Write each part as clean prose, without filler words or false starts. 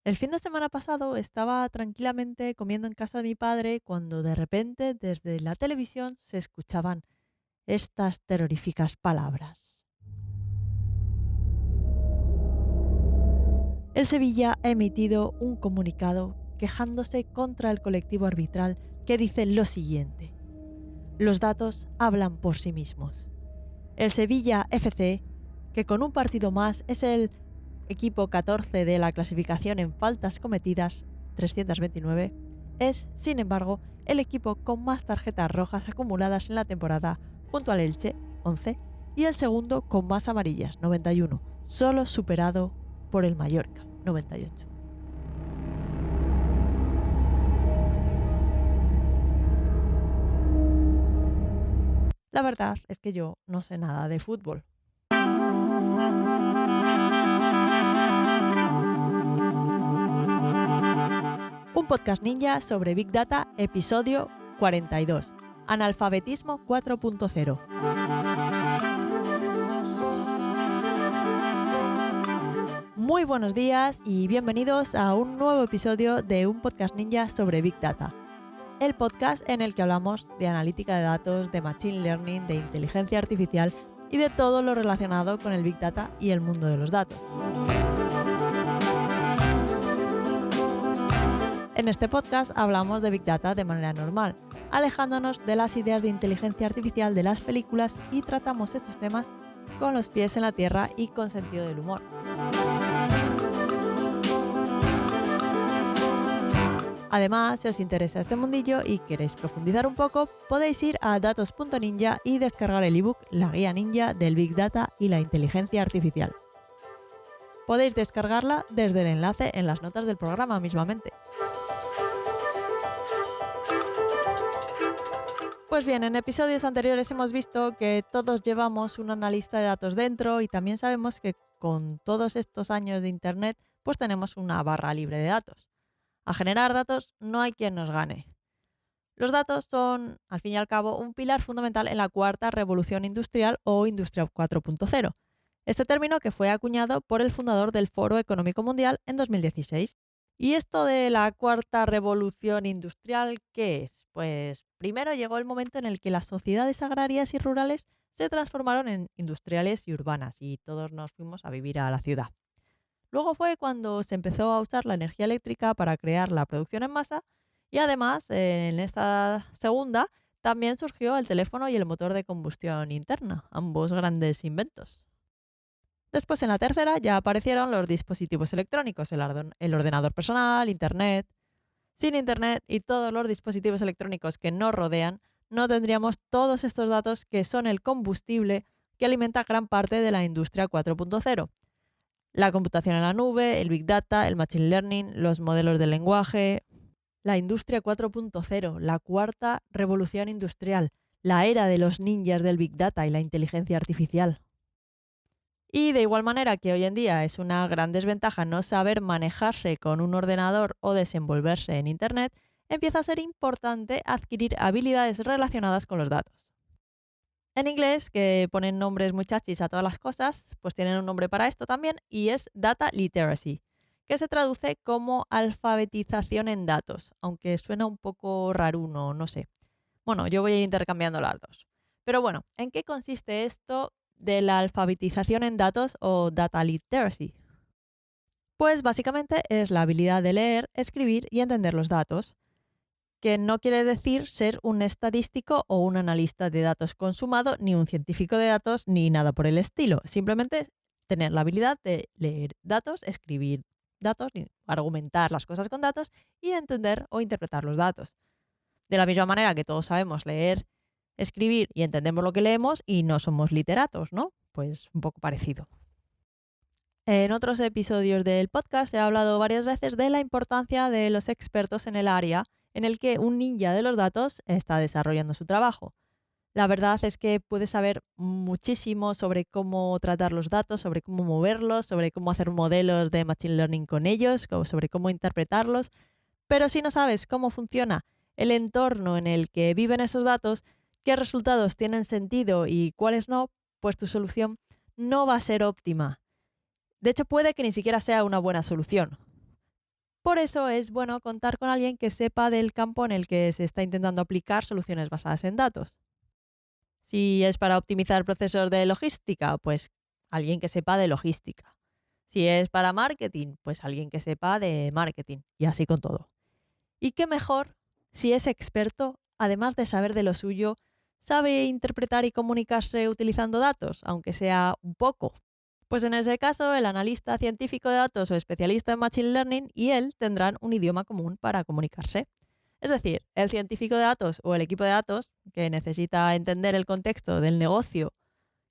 El fin de semana pasado estaba tranquilamente comiendo en casa de mi padre cuando de repente desde la televisión se escuchaban estas terroríficas palabras. El Sevilla ha emitido un comunicado quejándose contra el colectivo arbitral que dice lo siguiente: los datos hablan por sí mismos. El Sevilla FC, que con un partido más es el equipo 14 de la clasificación en faltas cometidas, 329, es, sin embargo, el equipo con más tarjetas rojas acumuladas en la temporada, junto al Elche, 11, y el segundo con más amarillas, 91, solo superado por el Mallorca, 98. La verdad es que yo no sé nada de fútbol. Un podcast ninja sobre Big Data, episodio 42. Analfabetismo 4.0. Muy buenos días y bienvenidos a un nuevo episodio de un podcast ninja sobre Big Data. El podcast en el que hablamos de analítica de datos, de machine learning, de inteligencia artificial y de todo lo relacionado con el Big Data y el mundo de los datos. En este podcast hablamos de Big Data de manera normal, alejándonos de las ideas de inteligencia artificial de las películas y tratamos estos temas con los pies en la tierra y con sentido del humor. Además, si os interesa este mundillo y queréis profundizar un poco, podéis ir a datos.ninja y descargar el ebook La Guía Ninja del Big Data y la Inteligencia Artificial. Podéis descargarla desde el enlace en las notas del programa mismamente. Pues bien, en episodios anteriores hemos visto que todos llevamos un analista de datos dentro y también sabemos que con todos estos años de Internet pues tenemos una barra libre de datos. A generar datos no hay quien nos gane. Los datos son, al fin y al cabo, un pilar fundamental en la cuarta revolución industrial o Industria 4.0. Este término que fue acuñado por el fundador del Foro Económico Mundial en 2016. ¿Y esto de la cuarta revolución industrial qué es? Pues primero llegó el momento en el que las sociedades agrarias y rurales se transformaron en industriales y urbanas y todos nos fuimos a vivir a la ciudad. Luego fue cuando se empezó a usar la energía eléctrica para crear la producción en masa y además en esta segunda también surgió el teléfono y el motor de combustión interna, ambos grandes inventos. Después en la tercera ya aparecieron los dispositivos electrónicos, el ordenador personal, Internet. Sin Internet y todos los dispositivos electrónicos que nos rodean, no tendríamos todos estos datos que son el combustible que alimenta gran parte de la industria 4.0. La computación en la nube, el Big Data, el Machine Learning, los modelos de lenguaje. La industria 4.0, la cuarta revolución industrial, la era de los ninjas del Big Data y la inteligencia artificial. Y de igual manera que hoy en día es una gran desventaja no saber manejarse con un ordenador o desenvolverse en Internet, empieza a ser importante adquirir habilidades relacionadas con los datos. En inglés, que ponen nombres muy chachis a todas las cosas, pues tienen un nombre para esto también y es Data Literacy, que se traduce como alfabetización en datos, aunque suena un poco raruno, no sé. Bueno, yo voy a ir intercambiando las dos. Pero bueno, ¿en qué consiste esto de la alfabetización en datos o Data Literacy? Pues básicamente es la habilidad de leer, escribir y entender los datos, que no quiere decir ser un estadístico o un analista de datos consumado, ni un científico de datos, ni nada por el estilo. Simplemente tener la habilidad de leer datos, escribir datos, argumentar las cosas con datos y entender o interpretar los datos. De la misma manera que todos sabemos leer, escribir y entendemos lo que leemos y no somos literatos, ¿no? Pues un poco parecido. En otros episodios del podcast he hablado varias veces de la importancia de los expertos en el área en el que un ninja de los datos está desarrollando su trabajo. La verdad es que puedes saber muchísimo sobre cómo tratar los datos, sobre cómo moverlos, sobre cómo hacer modelos de machine learning con ellos, sobre cómo interpretarlos, pero si no sabes cómo funciona el entorno en el que viven esos datos, qué resultados tienen sentido y cuáles no, pues tu solución no va a ser óptima. De hecho, puede que ni siquiera sea una buena solución. Por eso es bueno contar con alguien que sepa del campo en el que se está intentando aplicar soluciones basadas en datos. Si es para optimizar procesos de logística, pues alguien que sepa de logística. Si es para marketing, pues alguien que sepa de marketing. Y así con todo. Y qué mejor si es experto, además de saber de lo suyo, sabe interpretar y comunicarse utilizando datos, aunque sea un poco. Pues en ese caso, el analista científico de datos o especialista en Machine Learning y él tendrán un idioma común para comunicarse. Es decir, el científico de datos o el equipo de datos, que necesita entender el contexto del negocio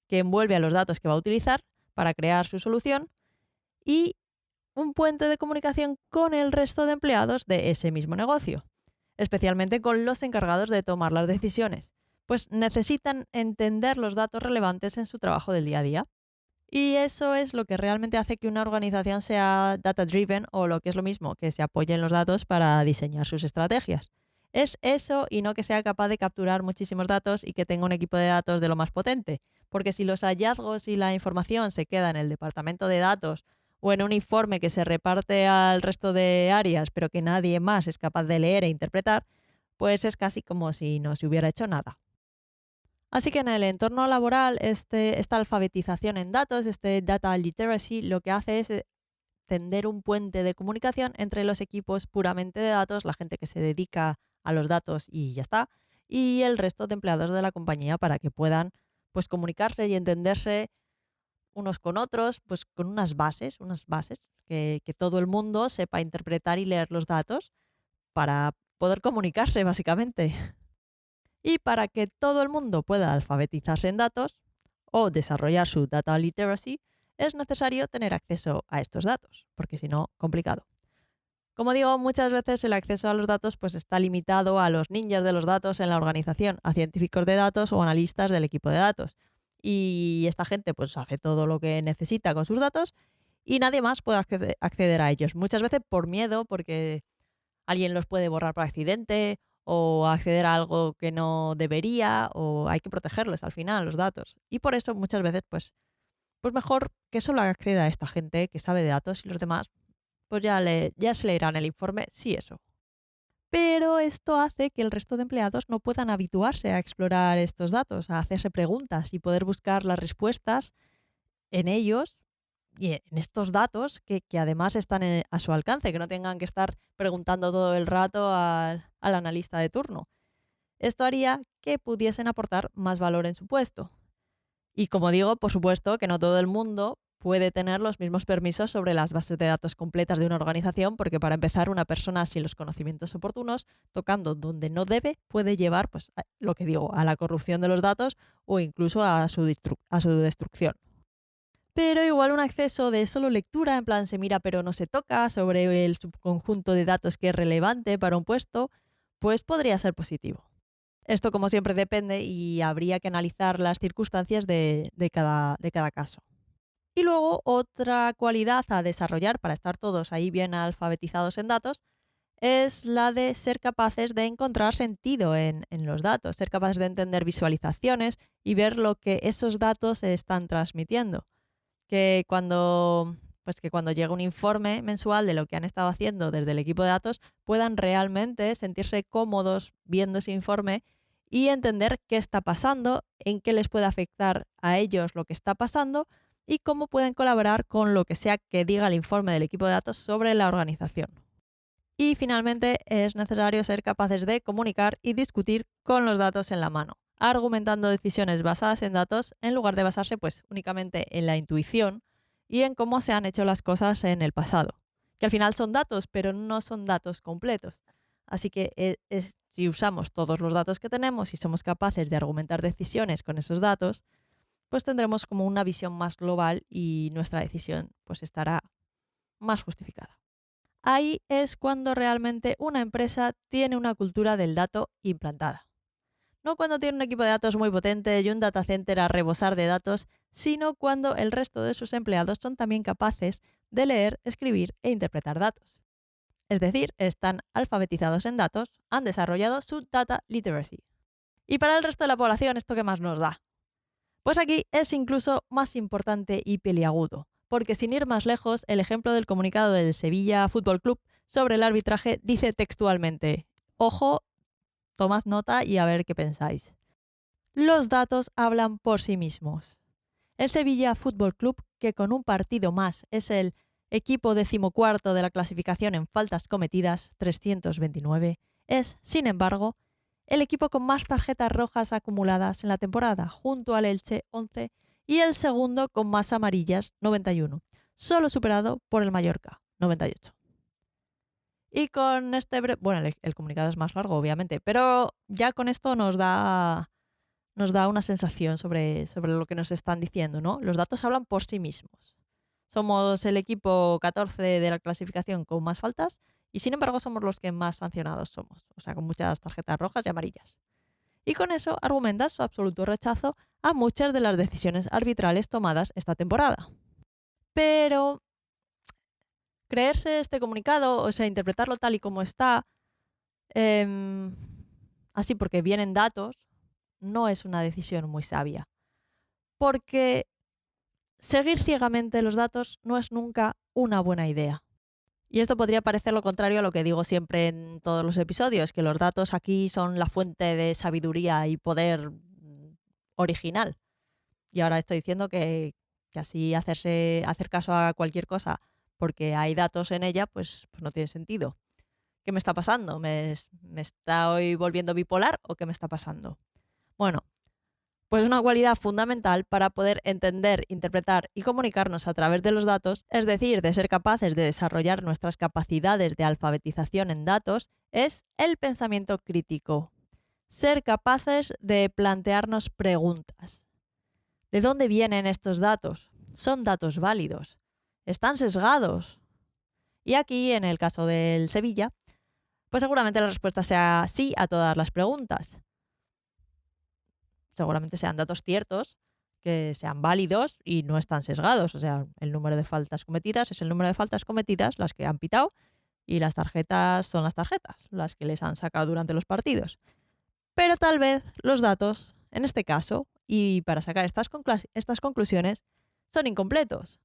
que envuelve a los datos que va a utilizar para crear su solución, y un puente de comunicación con el resto de empleados de ese mismo negocio, especialmente con los encargados de tomar las decisiones, pues necesitan entender los datos relevantes en su trabajo del día a día. Y eso es lo que realmente hace que una organización sea data-driven o lo que es lo mismo, que se apoye en los datos para diseñar sus estrategias. Es eso y no que sea capaz de capturar muchísimos datos y que tenga un equipo de datos de lo más potente. Porque si los hallazgos y la información se queda en el departamento de datos o en un informe que se reparte al resto de áreas pero que nadie más es capaz de leer e interpretar, pues es casi como si no se hubiera hecho nada. Así que en el entorno laboral, esta alfabetización en datos, este data literacy, lo que hace es tender un puente de comunicación entre los equipos puramente de datos, la gente que se dedica a los datos y ya está, y el resto de empleados de la compañía para que puedan pues comunicarse y entenderse unos con otros, pues con unas bases que todo el mundo sepa interpretar y leer los datos para poder comunicarse básicamente. Y para que todo el mundo pueda alfabetizarse en datos o desarrollar su data literacy, es necesario tener acceso a estos datos, porque si no, complicado. Como digo, muchas veces el acceso a los datos pues está limitado a los ninjas de los datos en la organización, a científicos de datos o analistas del equipo de datos. Y esta gente pues hace todo lo que necesita con sus datos y nadie más puede acceder a ellos. Muchas veces por miedo, porque alguien los puede borrar por accidente o acceder a algo que no debería, o hay que protegerlos al final, los datos. Y por eso muchas veces pues mejor que solo acceda a esta gente que sabe de datos y los demás pues ya se leerán el informe, sí eso. Pero esto hace que el resto de empleados no puedan habituarse a explorar estos datos, a hacerse preguntas y poder buscar las respuestas en ellos y en estos datos que además están a su alcance, que no tengan que estar preguntando todo el rato al analista de turno. Esto haría que pudiesen aportar más valor en su puesto. Y como digo, por supuesto que no todo el mundo puede tener los mismos permisos sobre las bases de datos completas de una organización, porque para empezar, una persona sin los conocimientos oportunos, tocando donde no debe, puede llevar, pues, lo que digo, a la corrupción de los datos o incluso a su destrucción. Pero igual un acceso de solo lectura, en plan se mira pero no se toca, sobre el subconjunto de datos que es relevante para un puesto, pues podría ser positivo. Esto, como siempre, depende y habría que analizar las circunstancias de cada caso. Y luego, otra cualidad a desarrollar para estar todos ahí bien alfabetizados en datos es la de ser capaces de encontrar sentido en los datos, ser capaces de entender visualizaciones y ver lo que esos datos están transmitiendo. Que cuando llega un informe mensual de lo que han estado haciendo desde el equipo de datos, puedan realmente sentirse cómodos viendo ese informe y entender qué está pasando, en qué les puede afectar a ellos lo que está pasando y cómo pueden colaborar con lo que sea que diga el informe del equipo de datos sobre la organización. Y finalmente es necesario ser capaces de comunicar y discutir con los datos en la mano, argumentando decisiones basadas en datos en lugar de basarse pues únicamente en la intuición y en cómo se han hecho las cosas en el pasado, que al final son datos, pero no son datos completos. Así que si usamos todos los datos que tenemos y somos capaces de argumentar decisiones con esos datos, pues tendremos como una visión más global y nuestra decisión pues estará más justificada. Ahí es cuando realmente una empresa tiene una cultura del dato implantada. No cuando tiene un equipo de datos muy potente y un data center a rebosar de datos, sino cuando el resto de sus empleados son también capaces de leer, escribir e interpretar datos. Es decir, están alfabetizados en datos, han desarrollado su data literacy. Y para el resto de la población, ¿esto qué más nos da? Pues aquí es incluso más importante y peliagudo, porque sin ir más lejos, el ejemplo del comunicado del Sevilla Fútbol Club sobre el arbitraje dice textualmente: ojo, tomad nota y a ver qué pensáis. Los datos hablan por sí mismos. El Sevilla Fútbol Club, que con un partido más es el equipo 14º de la clasificación en faltas cometidas, 329, es, sin embargo, el equipo con más tarjetas rojas acumuladas en la temporada, junto al Elche, 11, y el segundo con más amarillas, 91, solo superado por el Mallorca, 98. Y con este bueno, el comunicado es más largo, obviamente, pero ya con esto nos da una sensación sobre lo que nos están diciendo, ¿no? Los datos hablan por sí mismos. Somos el equipo 14 de la clasificación con más faltas y sin embargo somos los que más sancionados somos, o sea, con muchas tarjetas rojas y amarillas. Y con eso argumenta su absoluto rechazo a muchas de las decisiones arbitrales tomadas esta temporada. Pero creerse este comunicado, o sea, interpretarlo tal y como está, así porque vienen datos, no es una decisión muy sabia. Porque seguir ciegamente los datos no es nunca una buena idea. Y esto podría parecer lo contrario a lo que digo siempre en todos los episodios, que los datos aquí son la fuente de sabiduría y poder original. Y ahora estoy diciendo que así hacer caso a cualquier cosa porque hay datos en ella, pues no tiene sentido. ¿Qué me está pasando? ¿Me estoy volviendo bipolar o qué me está pasando? Bueno, pues una cualidad fundamental para poder entender, interpretar y comunicarnos a través de los datos, es decir, de ser capaces de desarrollar nuestras capacidades de alfabetización en datos, es el pensamiento crítico. Ser capaces de plantearnos preguntas. ¿De dónde vienen estos datos? ¿Son datos válidos? ¿Están sesgados? Y aquí, en el caso del Sevilla, pues seguramente la respuesta sea sí a todas las preguntas. Seguramente sean datos ciertos, que sean válidos y no están sesgados. O sea, el número de faltas cometidas es el número de faltas cometidas, las que han pitado, y las tarjetas son las tarjetas, las que les han sacado durante los partidos. Pero tal vez los datos, en este caso, y para sacar estas conclusiones, son incompletos.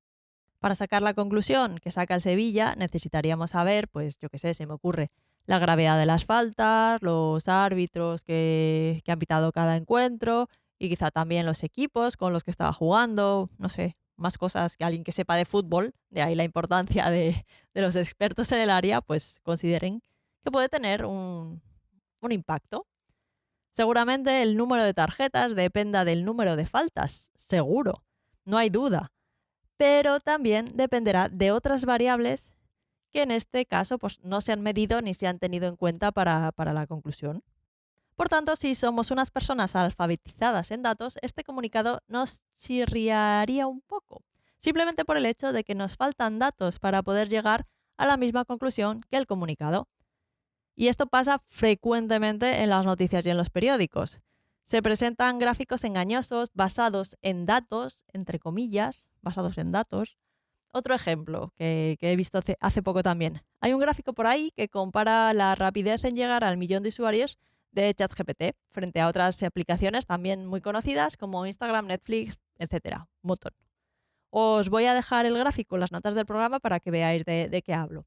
Para sacar la conclusión que saca el Sevilla necesitaríamos saber, pues yo qué sé, se me ocurre, la gravedad de las faltas, los árbitros que han pitado cada encuentro y quizá también los equipos con los que estaba jugando, no sé, más cosas que alguien que sepa de fútbol, de ahí la importancia de los expertos en el área, pues consideren que puede tener un impacto. Seguramente el número de tarjetas dependa del número de faltas, seguro, no hay duda. Pero también dependerá de otras variables que en este caso pues, no se han medido ni se han tenido en cuenta para la conclusión. Por tanto, si somos unas personas alfabetizadas en datos, este comunicado nos chirriaría un poco, simplemente por el hecho de que nos faltan datos para poder llegar a la misma conclusión que el comunicado. Y esto pasa frecuentemente en las noticias y en los periódicos. Se presentan gráficos engañosos basados en datos, entre comillas, basados en datos. Otro ejemplo que he visto hace poco también. Hay un gráfico por ahí que compara la rapidez en llegar al 1.000.000 de usuarios de ChatGPT frente a otras aplicaciones también muy conocidas como Instagram, Netflix, etcétera. Un montón. Os voy a dejar el gráfico en las notas del programa para que veáis de qué hablo.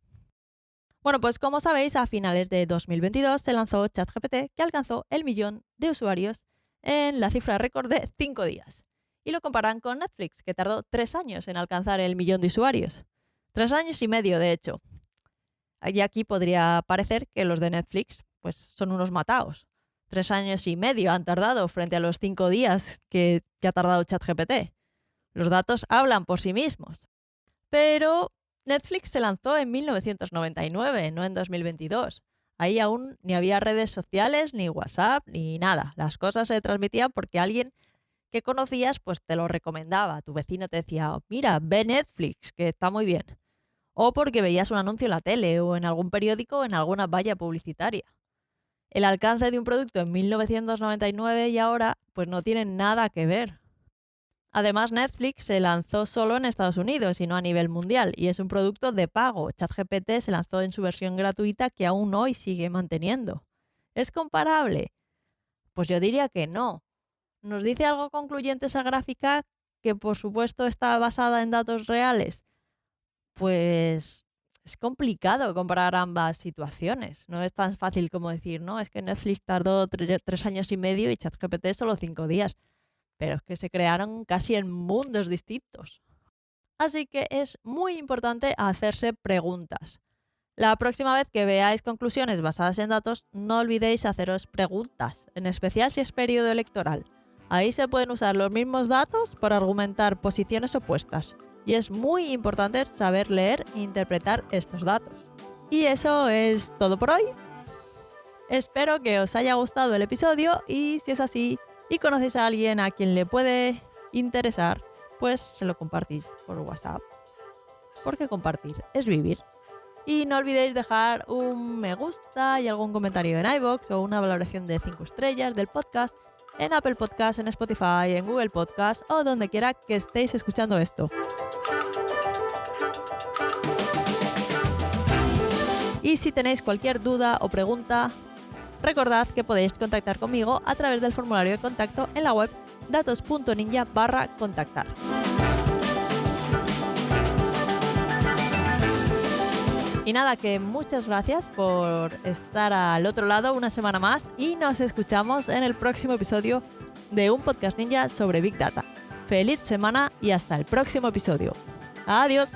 Bueno, pues como sabéis, a finales de 2022 se lanzó ChatGPT, que alcanzó el 1.000.000 de usuarios en la cifra récord de 5 días. Y lo comparan con Netflix, que tardó 3 años en alcanzar el 1.000.000 de usuarios. 3 años y medio, de hecho. Y aquí podría parecer que los de Netflix pues, son unos mataos. 3 años y medio han tardado frente a los 5 días que ha tardado ChatGPT. Los datos hablan por sí mismos. Pero Netflix se lanzó en 1999, no en 2022. Ahí aún ni había redes sociales, ni WhatsApp, ni nada. Las cosas se transmitían porque alguien que conocías pues te lo recomendaba. Tu vecino te decía, mira, ve Netflix, que está muy bien. O porque veías un anuncio en la tele o en algún periódico o en alguna valla publicitaria. El alcance de un producto en 1999 y ahora pues no tiene nada que ver. Además, Netflix se lanzó solo en Estados Unidos y no a nivel mundial, y es un producto de pago. ChatGPT se lanzó en su versión gratuita que aún hoy sigue manteniendo. ¿Es comparable? Pues yo diría que no. ¿Nos dice algo concluyente esa gráfica? que por supuesto está basada en datos reales, pues es complicado comparar ambas situaciones. No es tan fácil como decir, no, es que Netflix tardó 3 años y medio y ChatGPT solo 5 días. Pero es que se crearon casi en mundos distintos. Así que es muy importante hacerse preguntas. La próxima vez que veáis conclusiones basadas en datos, no olvidéis haceros preguntas, en especial si es periodo electoral. Ahí se pueden usar los mismos datos para argumentar posiciones opuestas, y es muy importante saber leer e interpretar estos datos. Y eso es todo por hoy. Espero que os haya gustado el episodio y si es así y conocéis a alguien a quien le puede interesar, pues se lo compartís por WhatsApp. Porque compartir es vivir. Y no olvidéis dejar un me gusta y algún comentario en iVoox o una valoración de 5 estrellas del podcast en Apple Podcast, en Spotify, en Google Podcast o donde quiera que estéis escuchando esto. Y si tenéis cualquier duda o pregunta, recordad que podéis contactar conmigo a través del formulario de contacto en la web datos.ninja/contactar. Y nada, que muchas gracias por estar al otro lado una semana más y nos escuchamos en el próximo episodio de un podcast ninja sobre Big Data. Feliz semana y hasta el próximo episodio. Adiós.